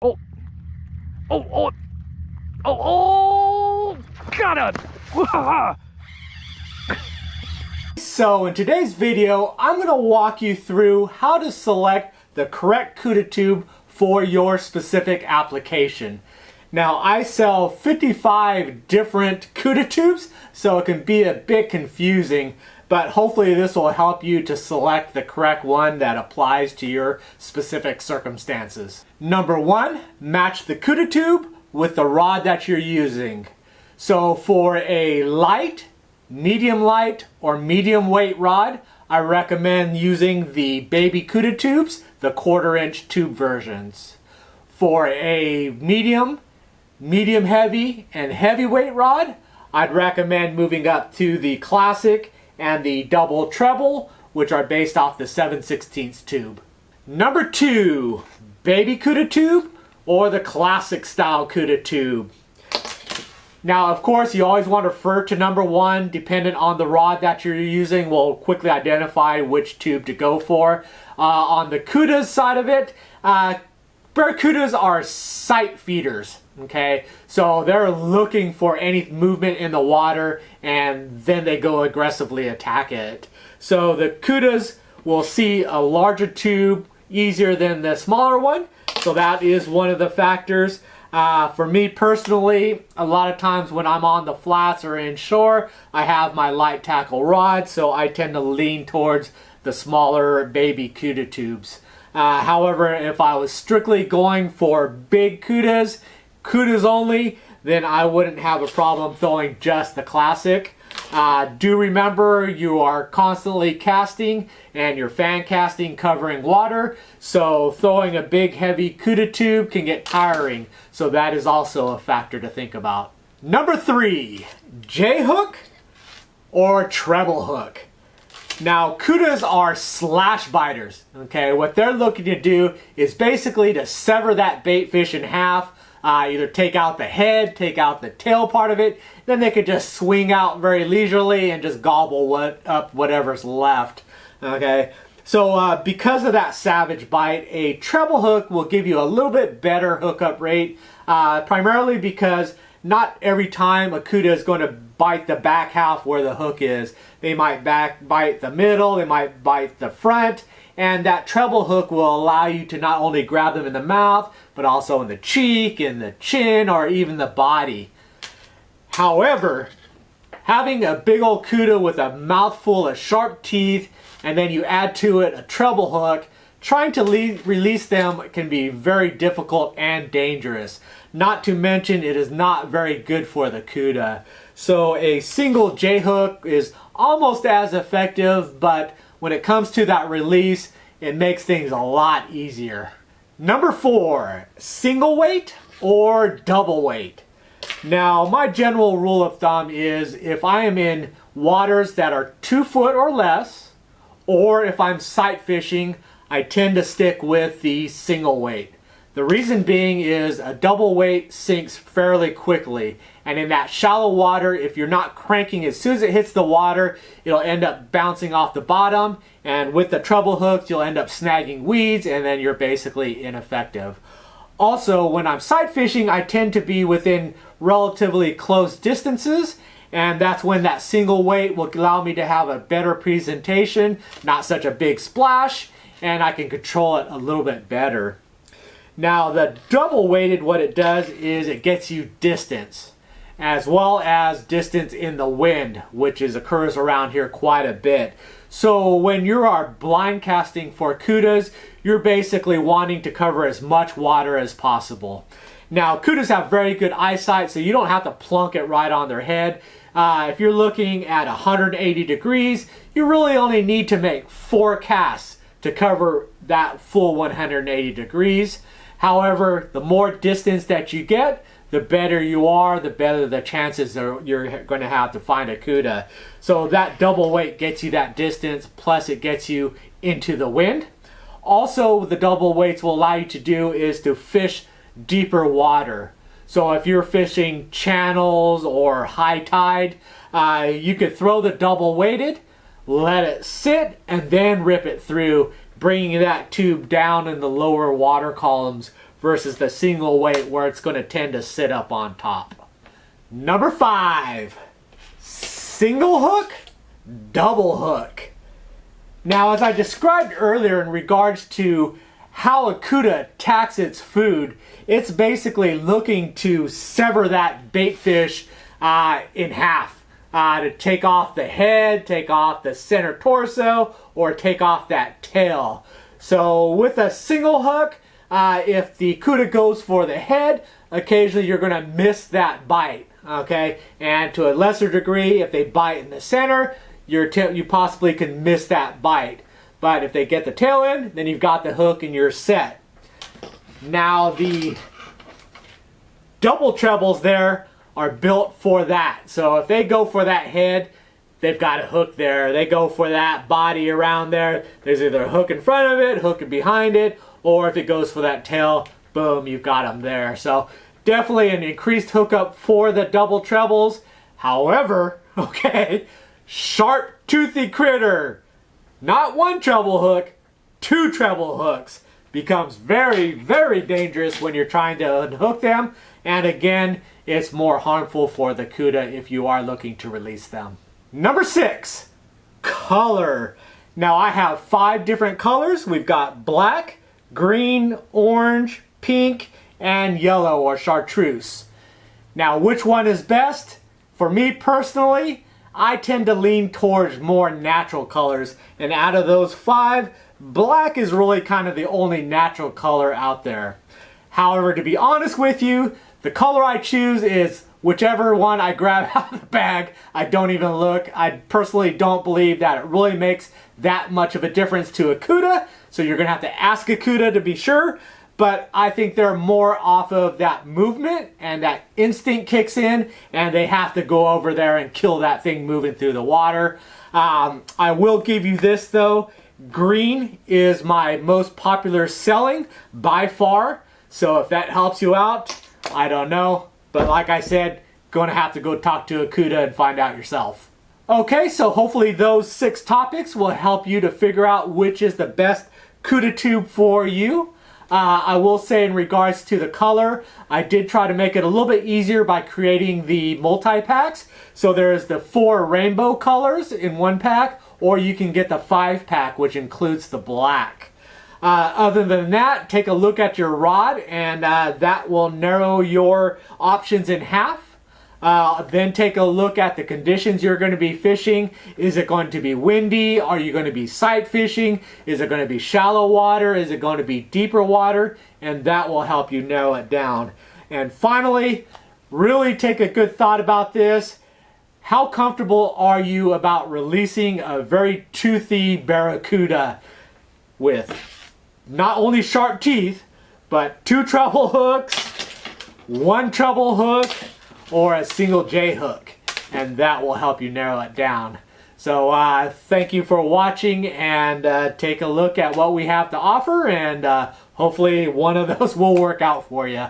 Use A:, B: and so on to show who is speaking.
A: Oh, oh, oh, oh, oh, got it!
B: So in today's video, I'm going to walk you through how to select the correct Cuda tube for your specific application. Now, I sell 55 different Cuda tubes, so it can be a bit confusing, but hopefully this will help you to select the correct one that applies to your specific circumstances. Number one, match the Cuda tube with the rod that you're using. So for a light, medium light, or medium weight rod, I recommend using the baby Cuda tubes, the 1/4 inch tube versions. For a medium heavy, and heavyweight rod, I'd recommend moving up to the classic and the double treble, which are based off the 7/16 tube. Number two, baby Cuda tube or the classic style Cuda tube. Now, of course, you always want to refer to number one. Dependent on the rod that you're using, will quickly identify which tube to go for. On the Cuda's side of it, Barracudas are sight feeders, okay? So they're looking for any movement in the water and then they go aggressively attack it. So the Cudas will see a larger tube easier than the smaller one. So that is one of the factors. For me personally, a lot of times when I'm on the flats or inshore, I have my light tackle rod, so I tend to lean towards the smaller baby Cuda tubes. However, if I was strictly going for big Cudas only, then I wouldn't have a problem throwing just the classic. Do remember you are constantly casting and you're fan casting covering water, so throwing a big heavy Cuda tube can get tiring, so that is also a factor to think about. Number three, J-hook or treble hook. Now, Cudas are slash biters, okay? What they're looking to do is basically to sever that bait fish in half, either take out the head, take out the tail part of it, then they could just swing out very leisurely and just gobble up whatever's left, okay? So because of that savage bite, a treble hook will give you a little bit better hookup rate, primarily because not every time a Cuda is going to bite the back half where the hook is. They might bite the middle, they might bite the front, and that treble hook will allow you to not only grab them in the mouth, but also in the cheek, in the chin, or even the body. However, having a big old Cuda with a mouthful of sharp teeth, and then you add to it a treble hook, trying to release them can be very difficult and dangerous. Not to mention, it is not very good for the Cuda. So a single J-hook is almost as effective, but when it comes to that release, it makes things a lot easier. Number four, single weight or double weight. Now, my general rule of thumb is if I am in waters that are 2 foot or less, or if I'm sight fishing, I tend to stick with the single weight. The reason being is a double weight sinks fairly quickly, and in that shallow water, if you're not cranking as soon as it hits the water, it'll end up bouncing off the bottom, and with the treble hooks, you'll end up snagging weeds, and then you're basically ineffective. Also, when I'm sight fishing, I tend to be within relatively close distances, and that's when that single weight will allow me to have a better presentation, not such a big splash, and I can control it a little bit better. Now, the double weighted, what it does is it gets you distance, as well as distance in the wind, which occurs around here quite a bit. So when you are blind casting for Cudas, you're basically wanting to cover as much water as possible. Now, Cudas have very good eyesight, so you don't have to plunk it right on their head. If you're looking at 180 degrees, you really only need to make 4 casts to cover that full 180 degrees. However, the more distance that you get, the better you are, the better the chances you're going to have to find a Cuda. So that double weight gets you that distance, plus it gets you into the wind. Also, the double weights will allow you to do is to fish deeper water. So if you're fishing channels or high tide, you could throw the double weighted, let it sit, and then rip it through, bringing that tube down in the lower water columns versus the single weight where it's going to tend to sit up on top. Number 5, single hook, double hook. Now, as I described earlier in regards to how a Cuda attacks its food, it's basically looking to sever that bait fish in half. To take off the head, take off the center torso, or take off that tail. So with a single hook, if the Cuda goes for the head, occasionally you're going to miss that bite. Okay, and to a lesser degree, if they bite in the center, you possibly can miss that bite. But if they get the tail in, then you've got the hook and you're set. Now the double trebles there are built for that. So if they go for that head, they've got a hook there. They go for that body around there, there's either a hook in front of it, hook behind it, or if it goes for that tail, boom, you've got them there. So definitely an increased hookup for the double trebles. However, okay, sharp toothy critter, not one treble hook, 2 treble hooks, becomes very, very dangerous when you're trying to unhook them. And again, it's more harmful for the Cuda if you are looking to release them. Number 6, color. Now I have 5 different colors. We've got black, green, orange, pink, and yellow or chartreuse. Now which one is best? For me personally, I tend to lean towards more natural colors, and out of those 5, black is really kind of the only natural color out there. However, to be honest with you, the color I choose is whichever one I grab out of the bag. I don't even look. I personally don't believe that it really makes that much of a difference to a Cuda, so you're going to have to ask a Cuda to be sure. But I think they're more off of that movement, and that instinct kicks in, and they have to go over there and kill that thing moving through the water. I will give you this though. Green is my most popular selling by far. So if that helps you out, I don't know. But like I said, going to have to go talk to a Cuda and find out yourself. Okay, so hopefully those 6 topics will help you to figure out which is the best Cuda tube for you. I will say in regards to the color, I did try to make it a little bit easier by creating the multi-packs. So there's the 4 rainbow colors in one pack, or you can get the 5-pack, which includes the black. Other than that, take a look at your rod, and that will narrow your options in half. Then take a look at the conditions you're going to be fishing. Is it going to be windy? Are you going to be sight fishing? Is it going to be shallow water? Is it going to be deeper water? And that will help you narrow it down. And finally, really take a good thought about this. How comfortable are you about releasing a very toothy barracuda with not only sharp teeth, but 2 treble hooks, 1 treble hook, or a single J hook, and that will help you narrow it down. So thank you for watching, and take a look at what we have to offer, and hopefully one of those will work out for you.